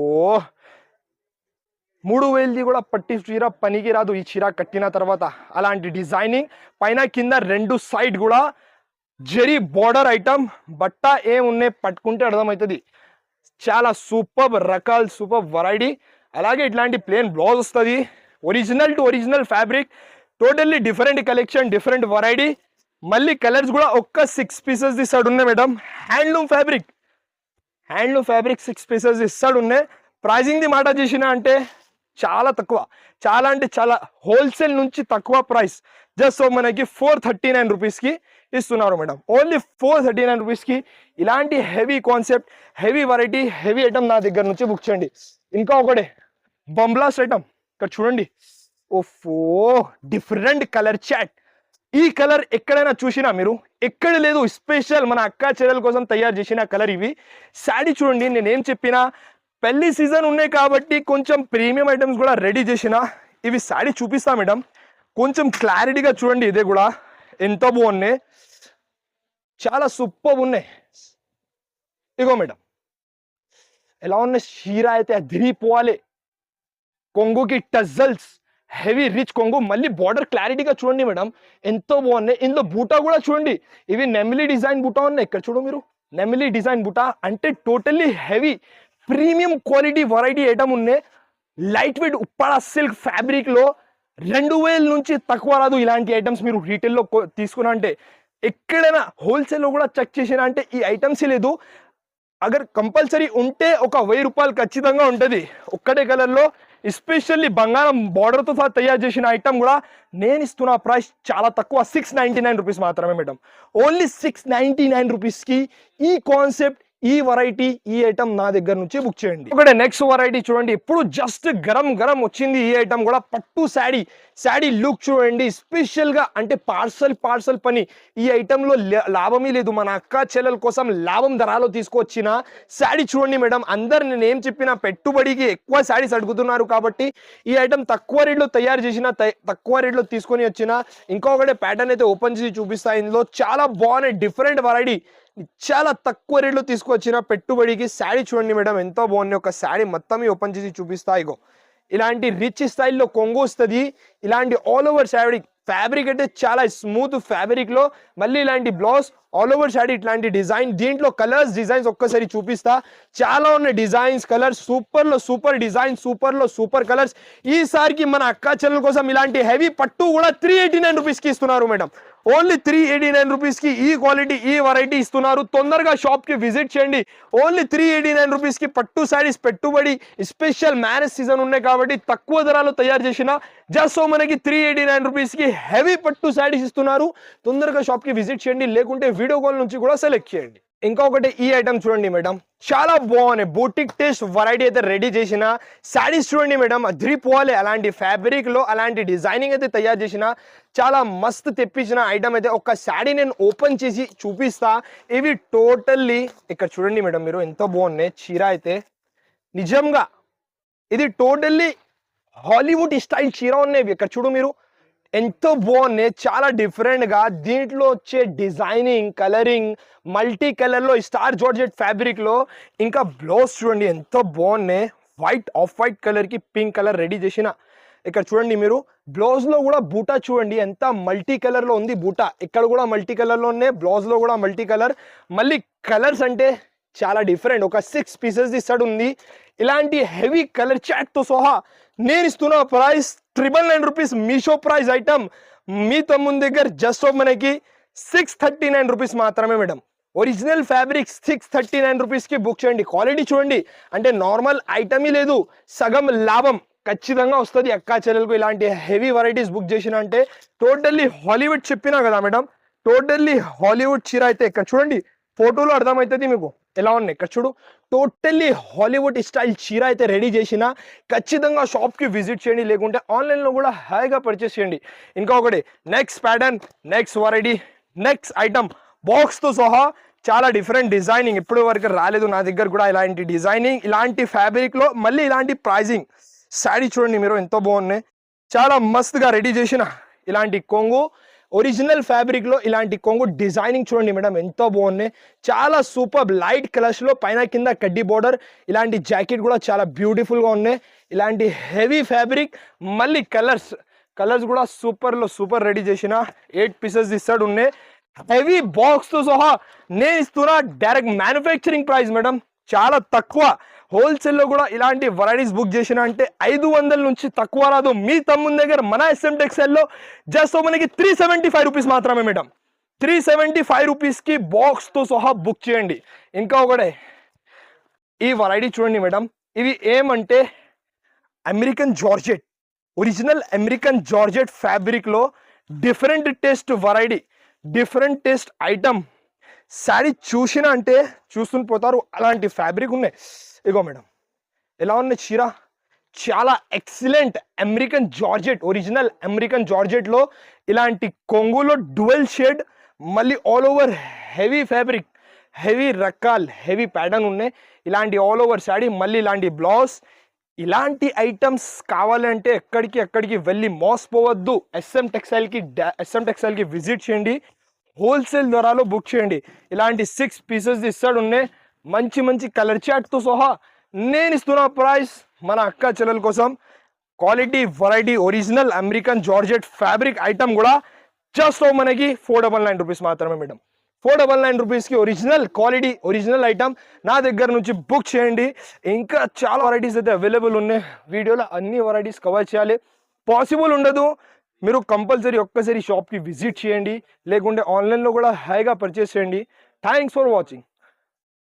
3000ది కూడా పట్టి చీర పనికి రాదు ఈ చీర కట్టిన తర్వాత. అలాంటి డిజైనింగ్, పైన కింద రెండు సైడ్ కూడా జరీ బోర్డర్ ఐటమ్. బట్ట ఏమున్నాయి పట్టుకుంటే అర్థమవుతుంది. చాలా సూపర్ రకాల్, సూపర్ వెరైటీ. అలాగే ఇట్లాంటి ప్లేన్ బ్లౌజ్ వస్తుంది. Original to original fabric, totally different collection, different variety. మళ్ళీ కలర్స్ కూడా ఒక్క 6 పీసెస్ ది సైడ్ ఉన్నాయి madam. Handloom fabric 6 pieces the side ఉన్నాయి. ప్రైజింగ్ ది మాట చేసిన అంటే చాలా తక్కువ, చాలా అంటే చాలా హోల్సేల్ నుంచి తక్కువ ప్రైస్. జస్ట్ మనకి 439 రూపీస్కి ఇస్తున్నారు మేడం. ఓన్లీ 439 రూపీస్కి ఇలాంటి heavy concept, heavy variety, heavy item నా దగ్గర నుంచి బుక్ చేయండి. ఇంకా ఒకటే బంబ్లాస్ట్ ఐటమ్ ఇక్కడ చూడండి. ఓఫో డిఫరెంట్ కలర్ చాట్. ఈ కలర్ ఎక్కడైనా చూసినా మీరు, ఎక్కడ లేదు. స్పెషల్ మన అక్క చెల్లెల కోసం తయారు చేసిన కలర్ ఇవి. శారీ చూడండి, నేనేం చెప్పినా పెళ్లి సీజన్ ఉన్నాయి కాబట్టి కొంచెం ప్రీమియం ఐటమ్స్ కూడా రెడీ చేసిన. ఇవి శారీ చూపిస్తా మేడం, కొంచెం క్లారిటీగా చూడండి. ఇదే కూడా ఎంత బాగున్నాయి, చాలా సూపర్ ఉన్నాయి. ఇగో మేడం ఎలా ఉన్నాయి, చీర అయితే అదిరిపోవాలి. కొంగుకి టజల్స్, హెవీ రిచ్ కొంగు. మళ్ళీ బార్డర్ క్లారిటీగా చూడండి మేడం, ఎంతో బాగున్నాయి. ఇందులో బూటా కూడా చూడండి, ఇవి నెమిలీ డిజైన్ బూటా ఉన్నాయి. ఇక్కడ చూడు మీరు, నెమిలీ డిజైన్ బూటా. అంటే totally heavy premium quality variety item ఉన్నాయి. Light weight Uppada silk fabric లో 2000 నుంచి తక్కువ రాదు. ఇలాంటి ఐటమ్స్ మీరు రీటైల్లో తీసుకున్నా అంటే, ఎక్కడైనా హోల్సేల్లో కూడా చెక్ చేసినా అంటే ఈ ఐటమ్స్ లేదు. అగర్ కంపల్సరీ ఉంటే ఒక 1000 రూపాయలు ఖచ్చితంగా ఉంటుంది. ఒక్కటే కలర్లో ఎస్పెషల్లీ బంగారం బార్డర్తో సహా తయారు చేసిన ఐటమ్ కూడా నేను ఇస్తున్న ప్రైస్ చాలా తక్కువ, 699 రూపీస్ మాత్రమే మేడం. ఓన్లీ 699 రూపీస్కి ఈ కాన్సెప్ట్, ఈ వెరైటీ, ఈ ఐటమ్ నా దగ్గర నుంచి బుక్ చేయండి. ఒకటే నెక్స్ట్ వెరైటీ చూడండి, ఇప్పుడు జస్ట్ గరం గరం వచ్చింది ఈ ఐటమ్ కూడా. పట్టు శారీ లుక్ చూడండి. స్పెషల్ గా అంటే పార్సల్ పని. ఈ ఐటమ్ లో లాభమే లేదు. మన అక్క చెల్లెల కోసం లాభం ధరలో తీసుకొచ్చిన శారీ చూడండి మేడం. అందరు నేను ఏం చెప్పినా పెట్టుబడికి ఎక్కువ శారీస్ అడుగుతున్నారు కాబట్టి ఈ ఐటమ్ తక్కువ రేట్లో తయారు చేసిన, తక్కువ రేట్లో తీసుకొని వచ్చిన. ఇంకొకటి ప్యాటర్న్ అయితే ఓపెన్ చేసి చూపిస్తా. ఇందులో చాలా బాగున్నాయి, డిఫరెంట్ వెరైటీ. చాలా తక్కువ రేట్లో తీసుకొచ్చిన పెట్టుబడికి శారీ చూడండి మేడం ఎంతో బాగుంది. ఒక శారీ మొత్తం ఓపెన్ చేసి చూపిస్తా. ఇగో ఇలాంటి రిచ్ స్టైల్లో కొంగు వస్తుంది. ఇలాంటి ఆల్ ఓవర్ శారీ ఫ్యాబ్రిక్ అయితే చాలా స్మూత్ ఫ్యాబ్రిక్ లో, మళ్ళీ ఇలాంటి బ్లౌజ్ ఆల్ ఓవర్ శారీ ఇట్లాంటి డిజైన్. దీంట్లో కలర్స్ డిజైన్స్ ఒక్కసారి చూపిస్తా. చాలా ఉన్నాయి డిజైన్స్ కలర్స్, సూపర్ లో సూపర్ డిజైన్, సూపర్ లో సూపర్ కలర్స్. ఈసారికి మన అక్కా చెల్లెల కోసం ఇలాంటి హెవీ పట్టు కూడా 389 రూపీస్ కి ఇస్తున్నారు మేడం. ఓన్లీ 389 రూపీస్ కి ఈ క్వాలిటీ ఈ వెరైటీ ఇస్తున్నారు. తొందరగా షాప్ కి విజిట్ చేయండి. ఓన్లీ 389 రూపీస్ కి పట్టు శారీస్ పెట్టుబడి. స్పెషల్ మ్యారేజ్ సీజన్ ఉన్నాయి కాబట్టి తక్కువ ధరలో తయారు చేసిన జస్ట్ మనకి 389 రూపీస్ కి హెవీ పట్టు శారీస్ ఇస్తున్నారు. తొందరగా షాప్ కి విజిట్ చేయండి, లేకుంటే వీడియో కాల్ నుంచి కూడా సెలెక్ట్ చేయండి. ఇంకొకటి ఈ ఐటమ్ చూడండి మేడం, చాలా బాగున్నాయి. బూటిక్ టేస్ట్ వెరైటీ అయితే రెడీ చేసిన శారీస్ చూడండి మేడం, అదిరిపోవాలి. అలాంటి ఫ్యాబ్రిక్ లో అలాంటి డిజైనింగ్ అయితే తయారు చేసిన చాలా మస్త్ తెప్పించిన ఐటమ్ అయితే ఒక శారీ నేను ఓపెన్ చేసి చూపిస్తా. ఇవి టోటల్లీ ఇక్కడ చూడండి మేడం మీరు ఎంత బాగున్నాయి. చీర అయితే నిజంగా ఇది టోటల్లీ హాలీవుడ్ స్టైల్ చీర ఉన్నాయి. ఇక్కడ చూడు మీరు ఎంతో బాగున్నాయి, చాలా డిఫరెంట్ గా. దీంట్లో వచ్చే డిజైనింగ్ కలరింగ్ మల్టీ కలర్ లో స్టార్ జార్జెట్ ఫ్యాబ్రిక్ లో, ఇంకా బ్లౌజ్ చూడండి ఎంతో బాగున్నాయి. వైట్ ఆఫ్ వైట్ కలర్ కి పింక్ కలర్ రెడీ చేసిన. ఇక్కడ చూడండి మీరు బ్లౌజ్ లో కూడా బూటా చూడండి ఎంత మల్టీ కలర్ లో ఉంది. బూటా ఇక్కడ కూడా మల్టీ కలర్ లో ఉన్నాయి, బ్లౌజ్ లో కూడా మల్టీ కలర్. మళ్ళీ కలర్స్ అంటే చాలా డిఫరెంట్. ఒక 6 పీసెస్ ఇస్తాడు ఉంది. ఇలాంటి హెవీ కలర్ చాట్ తో సహా నేను ఇస్తున్న price 999 rupees. Meesho price item మీ తమ్ముని దగ్గర జస్ట్ మనకి 639 రూపీస్ మాత్రమే మేడం. ఒరిజినల్ ఫ్యాబ్రిక్ 639 రూపీస్ కి బుక్ చేయండి. క్వాలిటీ చూడండి, అంటే నార్మల్ ఐటమే లేదు, సగం లాభం ఖచ్చితంగా వస్తుంది అక్కా చెల్లెలకు. ఇలాంటి హెవీ వెరైటీస్ బుక్ చేసిన అంటే టోటల్లీ హాలీవుడ్ చెప్పినా కదా మేడం, టోటల్లీ హాలీవుడ్ చీర అయితే ఇక్కడ చూడండి ఫోటోలో అర్థమవుతుంది మీకు ఎలా ఉన్నాయి. ఇక్కడ చూడు టోటల్లీ హాలీవుడ్ స్టైల్ చీర అయితే రెడీ చేసిన. ఖచ్చితంగా షాప్కి విజిట్ చేయండి, లేకుంటే ఆన్లైన్లో కూడా హాయిగా పర్చేస్ చేయండి. ఇంకొకటి next pattern, next variety, next item బాక్స్తో సహా చాలా డిఫరెంట్ డిజైనింగ్ ఇప్పటి వరకు రాలేదు నా దగ్గర కూడా. ఇలాంటి డిజైనింగ్ ఇలాంటి ఫ్యాబ్రిక్లో మళ్ళీ ఇలాంటి ప్రైజింగ్ శారీ చూడండి మీరు ఎంతో బాగున్నాయి. చాలా మస్తుగా రెడీ చేసిన ఇలాంటి కొంగు ఒరిజినల్ ఫ్యాబ్రిక్ లో ఇలాంటి కొంగు డిజైనింగ్ చూడండి మేడం ఎంతో బాగున్నాయి. చాలా సూపర్ లైట్ కలర్స్ లో పైన కింద కడ్డీ బోర్డర్. ఇలాంటి జాకెట్ కూడా చాలా బ్యూటిఫుల్ గా ఉన్నాయి. ఇలాంటి హెవీ ఫ్యాబ్రిక్ మళ్ళీ కలర్స్ కూడా సూపర్ లో సూపర్ రెడీ చేసిన 8 పీసెస్ ఇస్తాడు ఉన్నాయి. హెవీ బాక్స్ తో సహా నేను ఇస్తున్నా డైరెక్ట్ మ్యానుఫ్యాక్చరింగ్ ప్రైస్ మేడం, చాలా తక్కువ. హోల్సేల్లో కూడా ఇలాంటి వెరైటీస్ బుక్ చేసిన అంటే 500 నుంచి తక్కువ రాదు. మీ తమ్ముని దగ్గర మన SM టెక్స్టైల్లో జస్ట్ మనకి 375 రూపీస్ మాత్రమే మేడం. 375 రూపీస్కి బాక్స్తో సహా బుక్ చేయండి. ఇంకా ఒకటే ఈ వెరైటీ చూడండి మేడం, ఇవి ఏమంటే American georgette, original American georgette ఫ్యాబ్రిక్లో different taste variety, different taste item. Sari చూసిన అంటే చూస్తుని పోతారు, అలాంటి ఫ్యాబ్రిక్ ఉన్నాయి. ఇగో మేడం ఎలా ఉన్నాయి చీర, చాలా excellent American georgette, original American జార్జెట్లో ఇలాంటి కొంగులో డ్యువల్ షేడ్, మళ్ళీ all over heavy fabric, heavy రకాల్ హెవీ ప్యాటర్న్ ఉన్నాయి. ఇలాంటి ఆల్ ఓవర్ శారీ, మళ్ళీ ఇలాంటి బ్లౌజ్. ఇలాంటి ఐటమ్స్ కావాలంటే ఎక్కడికి వెళ్ళి మోసపోవద్దు. SM టెక్స్టైల్కి విజిట్ చేయండి, హోల్సేల్ ధరలో బుక్ చేయండి. ఇలాంటి 6 పీసెస్ ఇస్తాడు ఉన్నాయి, మంచి మంచి కలర్ చాట్తో సహా. నేను ఇస్తున్న ప్రైస్ మన అక్క చెల్లెల కోసం quality variety original American georgette fabric item కూడా జస్ట్ మనకి 499 రూపీస్ మాత్రమే మేడం. 499 రూపీస్కి ఒరిజినల్ క్వాలిటీ ఒరిజినల్ ఐటమ్ నా దగ్గర నుంచి బుక్ చేయండి. ఇంకా చాలా వెరైటీస్ అయితే అవైలబుల్ ఉన్నాయి. వీడియోలో అన్ని వెరైటీస్ కవర్ చేయాలి పాసిబుల్ ఉండదు. మీరు కంపల్సరీ ఒక్కసారి షాప్కి విజిట్ చేయండి, లేకుంటే ఆన్లైన్లో కూడా హాయిగా పర్చేస్ చేయండి. Thanks for watching.